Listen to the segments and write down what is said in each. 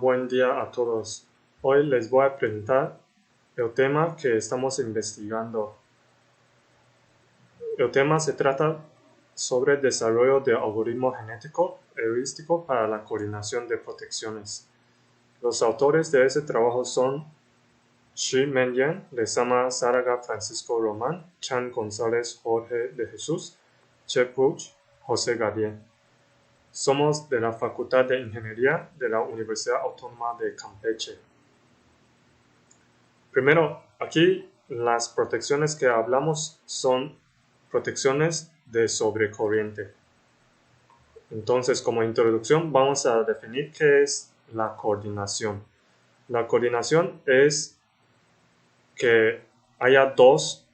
Buen día a todos. Hoy les voy a presentar el tema que estamos investigando. El tema se trata sobre el desarrollo de algoritmo genético heurístico para la coordinación de protecciones. Los autores de ese trabajo son Shi Menyan, Lezama Zárraga Francisco Román, Chan González Jorge de Jesús, Che Puch, José Gabriel. Somos de la Facultad de Ingeniería de la Universidad Autónoma de Campeche. Primero, aquí las protecciones que hablamos son protecciones de sobrecorriente. Entonces, como introducción, vamos a definir qué es la coordinación. La coordinación es que haya dos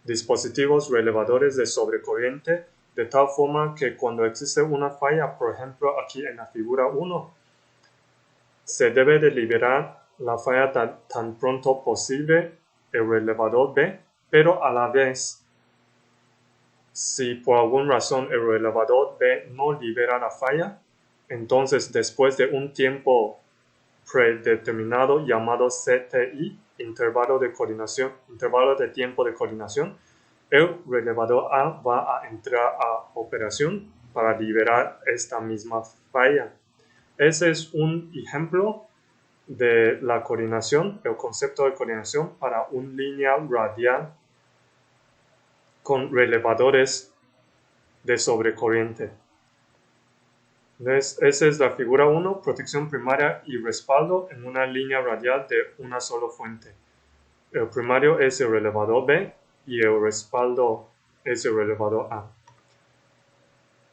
dispositivos relevadores de sobrecorriente de tal forma que cuando existe una falla, por ejemplo aquí en la figura 1, se debe de liberar la falla tan pronto posible el relevador B, pero a la vez, si por alguna razón el relevador B no libera la falla, entonces después de un tiempo predeterminado llamado CTI, intervalo de tiempo de coordinación, el relevador A va a entrar a operación para liberar esta misma falla. Ese es un ejemplo de la coordinación, el concepto de coordinación para una línea radial con relevadores de sobrecorriente. Entonces, esa es la figura 1, protección primaria y respaldo en una línea radial de una sola fuente. El primario es el relevador B y el respaldo es el relevador A.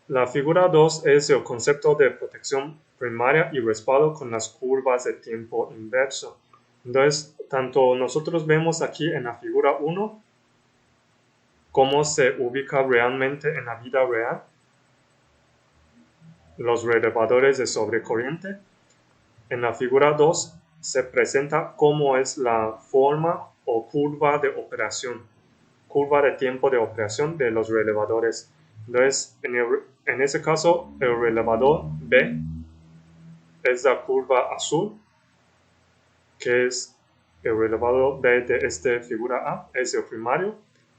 La figura 2 es el concepto de protección primaria y respaldo con las curvas de tiempo inverso. Entonces, tanto nosotros vemos aquí en la figura 1 cómo se ubica realmente en la vida real los relevadores de sobrecorriente. En la figura 2 se presenta cómo es la forma o curva de operación, curva de tiempo de operación de los relevadores. Entonces, en ese caso, el relevador B es la curva azul, que es el relevador B de esta figura A, es el primario,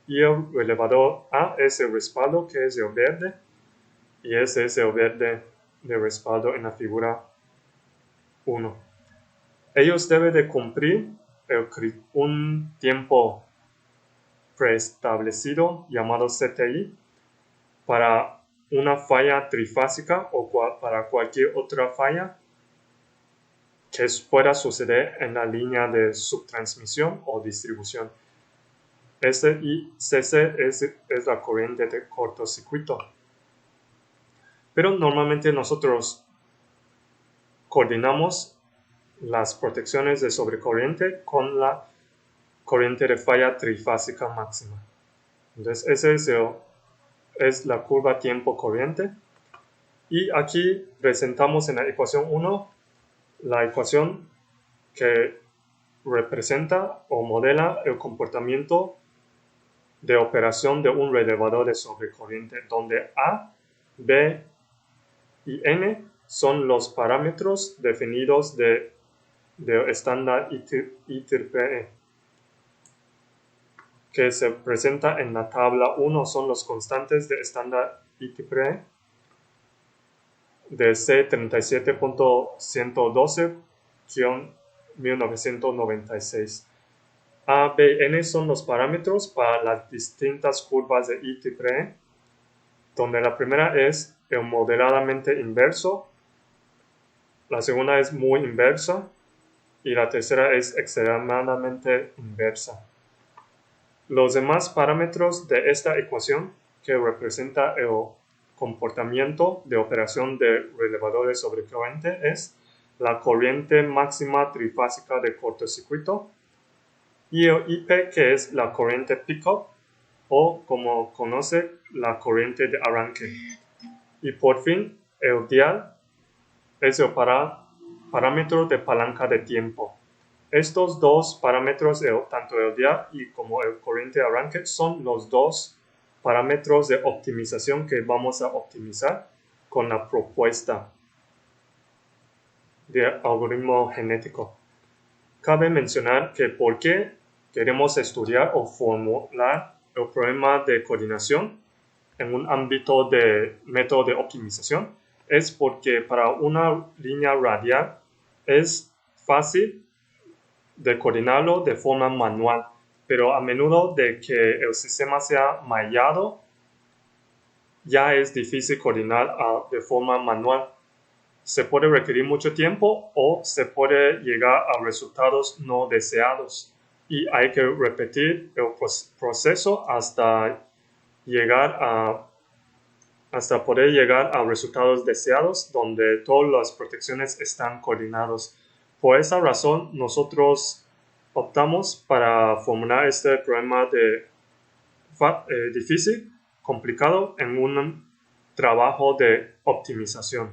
y el relevador A es el respaldo, que es el verde, y ese es el verde de respaldo en la figura 1. Ellos deben de cumplir un tiempo preestablecido llamado CTI para una falla trifásica o para cualquier otra falla que pueda suceder en la línea de subtransmisión o distribución. CC es la corriente de cortocircuito. Pero normalmente nosotros coordinamos las protecciones de sobrecorriente con la corriente de falla trifásica máxima. Entonces, esa es la curva tiempo-corriente. Y aquí presentamos en la ecuación 1 la ecuación que representa o modela el comportamiento de operación de un relevador de sobrecorriente, donde A, B y N son los parámetros definidos del estándar IEEE, que se presenta en la tabla 1 son los constantes de estándar IEEE de C37.112-1996. A, B y N son los parámetros para las distintas curvas de IEEE, donde la primera es el moderadamente inverso, la segunda es muy inversa y la tercera es extremadamente inversa. Los demás parámetros de esta ecuación, que representa el comportamiento de operación de relevadores sobrecorriente, es la corriente máxima trifásica de cortocircuito y el IP, que es la corriente pick-up o, como conoce, la corriente de arranque. Y por fin, el dial es el parámetro de palanca de tiempo. Estos dos parámetros, tanto el dial y como el corriente de arranque, son los dos parámetros de optimización que vamos a optimizar con la propuesta. de algoritmo genético. Cabe mencionar que por qué queremos estudiar o formular el problema de coordinación en un ámbito de método de optimización es porque para una línea radial es fácil de coordinarlo de forma manual, pero a menudo de que el sistema sea mallado, ya es difícil coordinar de forma manual. Se puede requerir mucho tiempo o se puede llegar a resultados no deseados y hay que repetir el proceso hasta poder llegar a resultados deseados donde todas las protecciones están coordinadas. Por esa razón, nosotros optamos para formular este problema difícil, complicado, en un trabajo de optimización.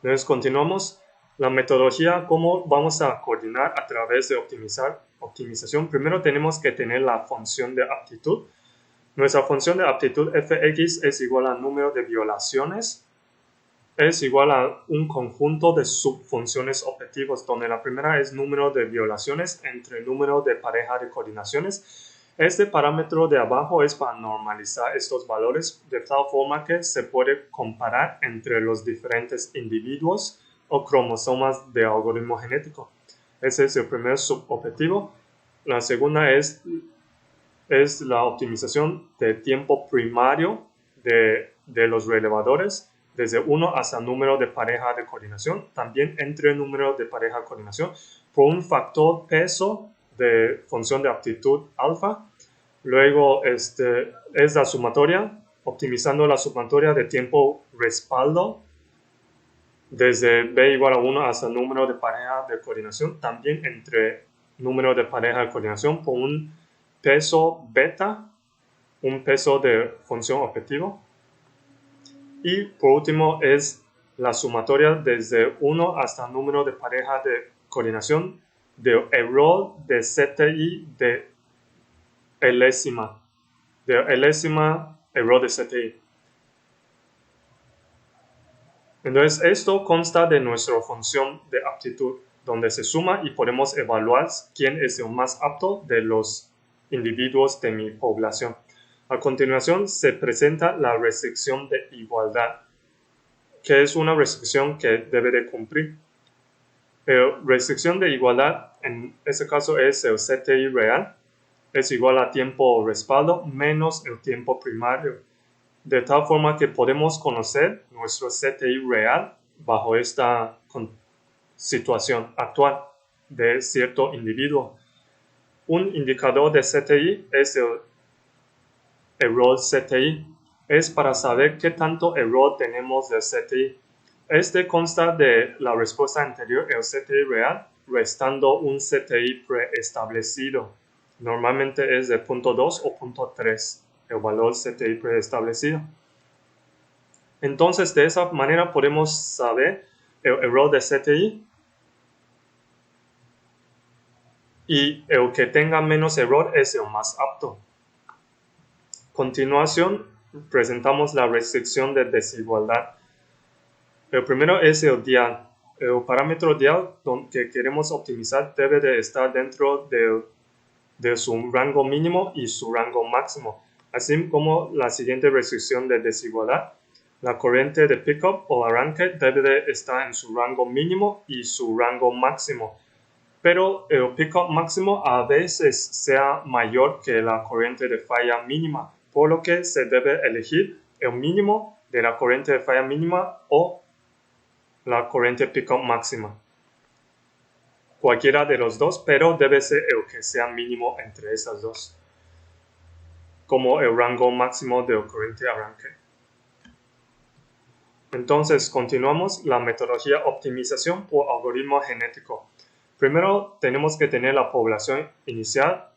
Entonces, continuamos. La metodología, cómo vamos a coordinar a través de optimización. Primero tenemos que tener la función de aptitud. Nuestra función de aptitud fx es igual al número de violaciones, es igual a un conjunto de subfunciones objetivos, donde la primera es número de violaciones entre número de pareja de coordinaciones. Este parámetro de abajo es para normalizar estos valores de tal forma que se puede comparar entre los diferentes individuos o cromosomas de algoritmo genético. Ese es el primer subobjetivo. La segunda es la optimización de tiempo primario de los relevadores, desde 1 hasta número de pareja de coordinación, también entre número de pareja de coordinación, por un factor peso de función de aptitud alfa. Luego es la sumatoria, optimizando la sumatoria de tiempo respaldo, desde b igual a 1 hasta número de pareja de coordinación, también entre número de pareja de coordinación por un peso beta, un peso de función objetivo. Y por último es la sumatoria desde 1 hasta número de pareja de coordinación de error de CTI de elésima error de CTI. Entonces esto consta de nuestra función de aptitud, donde se suma y podemos evaluar quién es el más apto de los individuos de mi población. A continuación se presenta la restricción de igualdad, que es una restricción que debe de cumplir. La restricción de igualdad en este caso es el CTI real, es igual a tiempo respaldo menos el tiempo primario, de tal forma que podemos conocer nuestro CTI real bajo esta situación actual de cierto individuo. Un indicador de CTI es el error CTI. Es para saber qué tanto error tenemos de CTI. Este consta de la respuesta anterior, el CTI real, restando un CTI preestablecido. Normalmente es de 0.2 o 0.3 el valor CTI preestablecido. Entonces, de esa manera podemos saber el error de CTI y el que tenga menos error es el más apto. A continuación, presentamos la restricción de desigualdad. El primero es el dial. El parámetro dial que queremos optimizar debe de estar dentro de su rango mínimo y su rango máximo, así como la siguiente restricción de desigualdad. La corriente de pickup o arranque debe de estar en su rango mínimo y su rango máximo, pero el pickup máximo a veces sea mayor que la corriente de falla mínima, por lo que se debe elegir el mínimo de la corriente de falla mínima o la corriente pickup máxima. Cualquiera de los dos, pero debe ser el que sea mínimo entre esas dos, como el rango máximo de corriente arranque. Entonces, continuamos la metodología optimización por algoritmo genético. Primero, tenemos que tener la población inicial,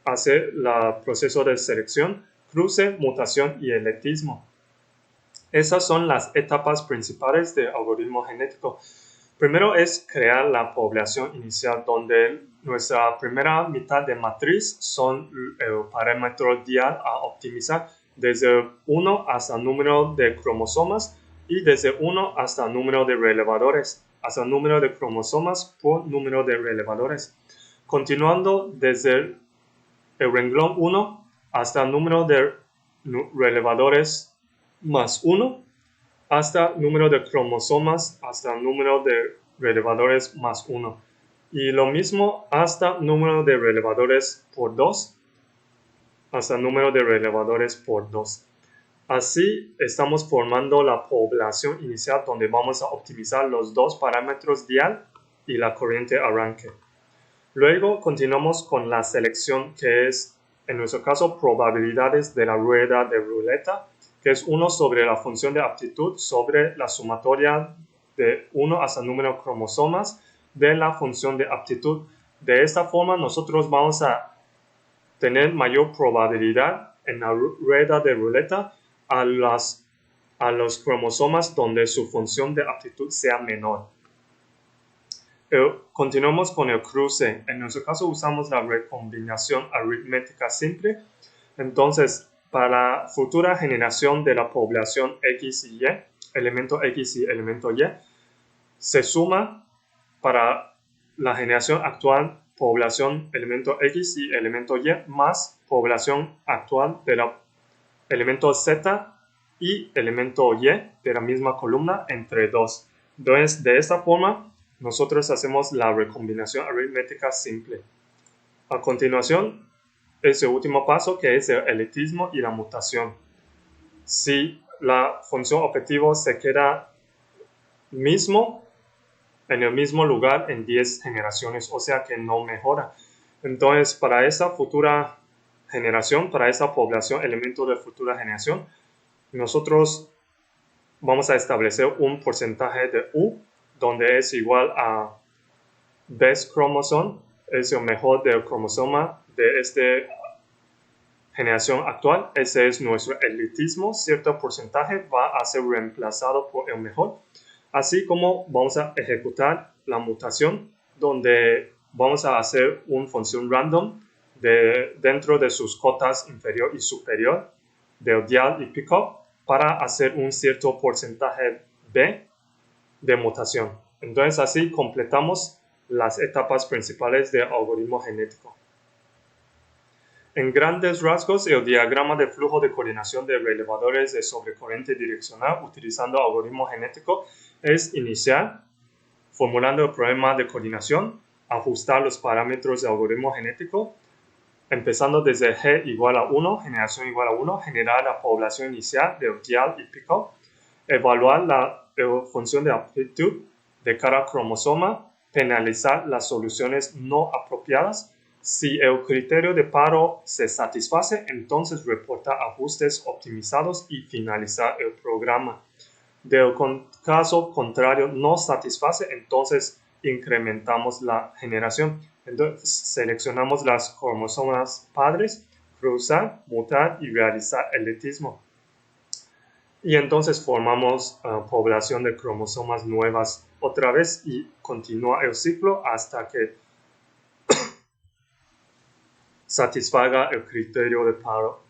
hacer el proceso de selección, cruce, mutación y electismo. Esas son las etapas principales del algoritmo genético. Primero es crear la población inicial, donde nuestra primera mitad de matriz son el parámetro dial a optimizar desde 1 hasta el número de cromosomas y desde 1 hasta el número de relevadores, hasta el número de cromosomas por número de relevadores. Continuando desde el renglón 1 hasta el número de relevadores más 1, hasta número de cromosomas, hasta el número de relevadores más 1. Y lo mismo hasta número de relevadores por 2, hasta número de relevadores por 2. Así estamos formando la población inicial donde vamos a optimizar los dos parámetros dial y la corriente arranque. Luego continuamos con la selección, que es, en nuestro caso, probabilidades de la rueda de ruleta, que es 1 sobre la función de aptitud sobre la sumatoria de 1 hasta el número de cromosomas de la función de aptitud. De esta forma, nosotros vamos a tener mayor probabilidad en la rueda de ruleta a los cromosomas donde su función de aptitud sea menor. Continuamos con el cruce. En nuestro caso usamos la recombinación aritmética simple. Entonces, para la futura generación de la población X y Y, elemento X y elemento Y, se suma para la generación actual población elemento X y elemento Y más población actual de la elemento Z y elemento Y de la misma columna entre 2. Entonces, de esta forma, nosotros hacemos la recombinación aritmética simple. A continuación, es el último paso, que es el elitismo y la mutación. Si la función objetivo se queda en el mismo lugar en 10 generaciones, o sea que no mejora. Entonces, para esta futura generación, para esta población, elemento de futura generación, nosotros vamos a establecer un porcentaje de U, donde es igual a best chromosome, es el mejor del cromosoma de esta generación actual. Ese es nuestro elitismo. Cierto porcentaje va a ser reemplazado por el mejor. Así como vamos a ejecutar la mutación, donde vamos a hacer una función random dentro de sus cotas inferior y superior del dial y pick-up para hacer un cierto porcentaje B de mutación. Entonces así completamos las etapas principales del algoritmo genético. En grandes rasgos, el diagrama de flujo de coordinación de relevadores de sobrecorriente direccional utilizando algoritmo genético es iniciar formulando el problema de coordinación, ajustar los parámetros del algoritmo genético, empezando desde G igual a 1, generación igual a 1, generar la población inicial del dial y pick-up, evaluar la función de aptitud de cada cromosoma, penalizar las soluciones no apropiadas. Si el criterio de paro se satisface, entonces reportar ajustes optimizados y finalizar el programa. Del caso contrario no satisface, entonces incrementamos la generación. Entonces seleccionamos las cromosomas padres, cruzar, mutar y realizar elitismo. Y entonces formamos población de cromosomas nuevas otra vez y continúa el ciclo hasta que satisfaga el criterio de paro.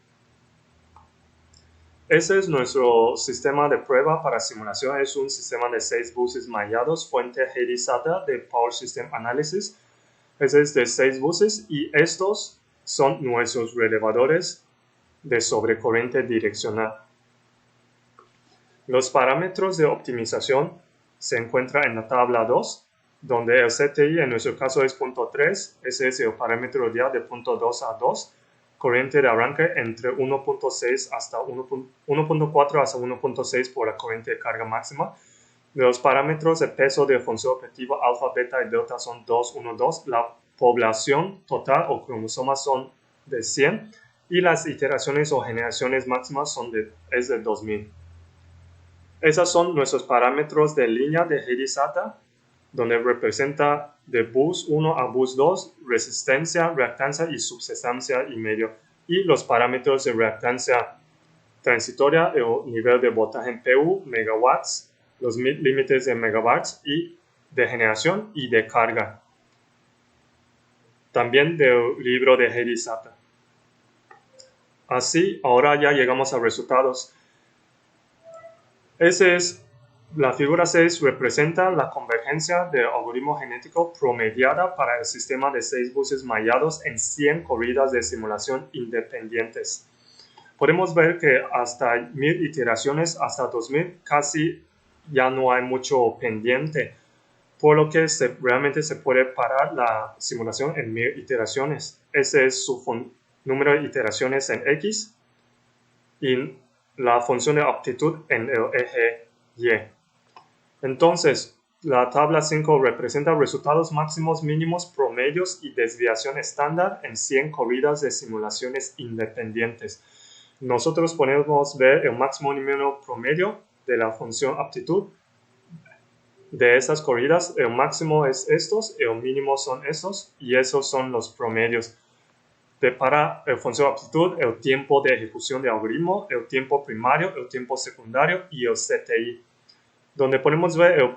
Ese es nuestro sistema de prueba para simulación. Es un sistema de 6 buses mallados, fuente Heidi-SATA de Power System Analysis. Ese es de 6 buses y estos son nuestros relevadores de sobrecorriente direccional. Los parámetros de optimización se encuentran en la tabla 2, donde el CTI en nuestro caso es 0.3, ese es el parámetro dial de 0.2 a 2, corriente de arranque entre 1.6 hasta 1.4 hasta 1.6 por la corriente de carga máxima. Los parámetros de peso de función objetiva alfa, beta y delta son 2, 1, 2. La población total o cromosomas son de 100 y las iteraciones o generaciones máximas es de 2000. Esos son nuestros parámetros de línea de Heidi-SATA, donde representa de bus 1 a bus 2, resistencia, reactancia y subsestancia y medio. Y los parámetros de reactancia transitoria, el nivel de voltaje en PU, megawatts, los límites de megawatts y de generación y de carga. También del libro de Heidi Sata. Así, ahora ya llegamos a resultados. La figura 6 representa la convergencia del algoritmo genético promediada para el sistema de 6 buses mallados en 100 corridas de simulación independientes. Podemos ver que hasta 1000 iteraciones, hasta 2000, casi ya no hay mucho pendiente, por lo que realmente se puede parar la simulación en 1000 iteraciones. Ese es su número de iteraciones en X y la función de aptitud en el eje Y. Entonces, la tabla 5 representa resultados máximos, mínimos, promedios y desviación estándar en 100 corridas de simulaciones independientes. Nosotros podemos ver el máximo y mínimo promedio de la función aptitud de esas corridas. El máximo es estos, el mínimo son esos y esos son los promedios. Para la función aptitud, el tiempo de ejecución de algoritmo, el tiempo primario, el tiempo secundario y el CTI. Donde podemos ver el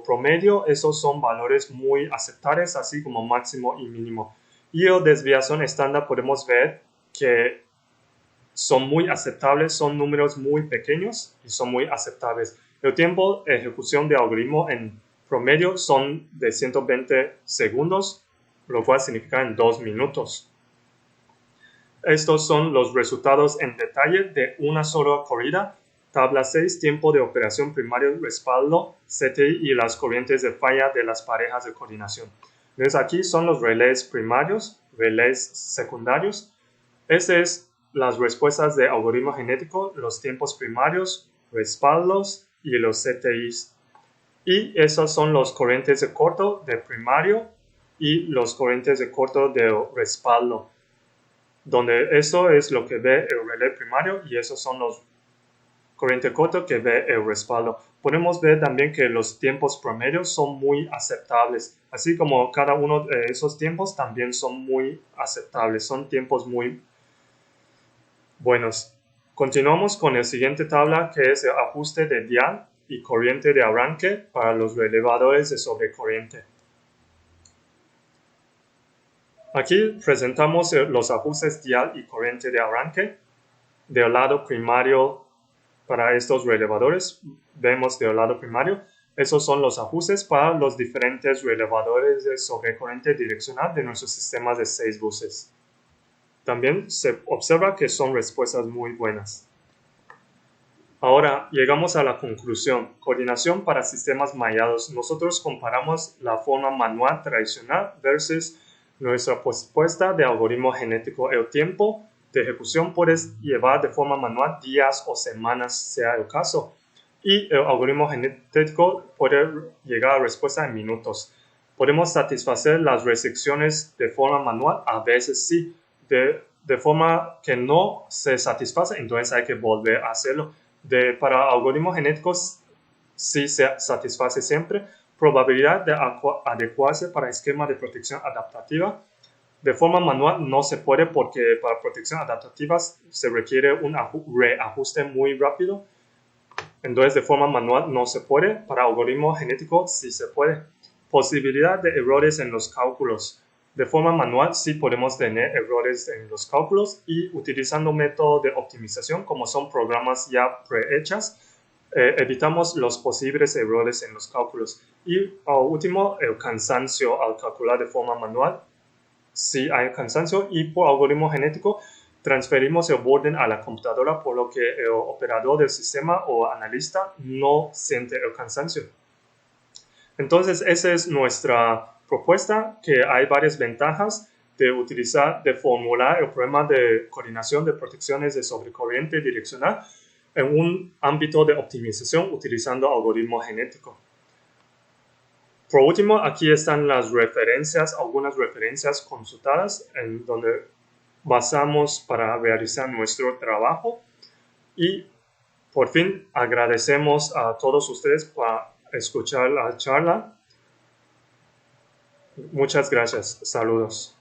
promedio, esos son valores muy aceptables, así como máximo y mínimo. Y el desviación estándar podemos ver que son muy aceptables, son números muy pequeños y son muy aceptables. El tiempo de ejecución de algoritmo en promedio son de 120 segundos, lo cual significa en 2 minutos. Estos son los resultados en detalle de una sola corrida. Tabla 6, tiempo de operación primario, respaldo, CTI y las corrientes de falla de las parejas de coordinación. Entonces aquí son los relés primarios, relés secundarios. Esas es las respuestas de algoritmo genético, los tiempos primarios, respaldos y los CTIs. Y esos son los corrientes de corto de primario y los corrientes de corto de respaldo, donde eso es lo que ve el relé primario y esos son los corriente corto que ve el respaldo. Podemos ver también que los tiempos promedios son muy aceptables, así como cada uno de esos tiempos también son muy aceptables, son tiempos muy buenos. Continuamos con la siguiente tabla, que es el ajuste de dial y corriente de arranque para los relevadores de sobrecorriente. Aquí presentamos los ajustes dial y corriente de arranque. Del lado primario, para estos relevadores, vemos del lado primario, esos son los ajustes para los diferentes relevadores de sobrecorriente direccional de nuestros sistemas de 6 buses. También se observa que son respuestas muy buenas. Ahora llegamos a la conclusión. Coordinación para sistemas mallados. Nosotros comparamos la forma manual tradicional versus nuestra propuesta de algoritmo genético. El tiempo de ejecución puedes llevar de forma manual días o semanas, sea el caso. Y el algoritmo genético puede llegar a respuesta en minutos. ¿Podemos satisfacer las restricciones de forma manual? A veces sí. De forma que no se satisface, entonces hay que volver a hacerlo. Para algoritmos genéticos sí se satisface siempre. Probabilidad de adecuarse para esquema de protección adaptativa. De forma manual no se puede porque para protección adaptativa se requiere un reajuste muy rápido. Entonces de forma manual no se puede. Para algoritmo genético sí se puede. Posibilidad de errores en los cálculos. De forma manual sí podemos tener errores en los cálculos y utilizando método de optimización como son programas ya prehechas, evitamos los posibles errores en los cálculos. Y último, el cansancio al calcular de forma manual. Si hay cansancio y por algoritmo genético transferimos el orden a la computadora, por lo que el operador del sistema o analista no siente el cansancio. Entonces, esa es nuestra propuesta, que hay varias ventajas de formular el problema de coordinación de protecciones de sobrecorriente direccional en un ámbito de optimización utilizando algoritmo genético. Por último, aquí están las referencias, algunas referencias consultadas en donde basamos para realizar nuestro trabajo. Y por fin agradecemos a todos ustedes por escuchar la charla. Muchas gracias. Saludos.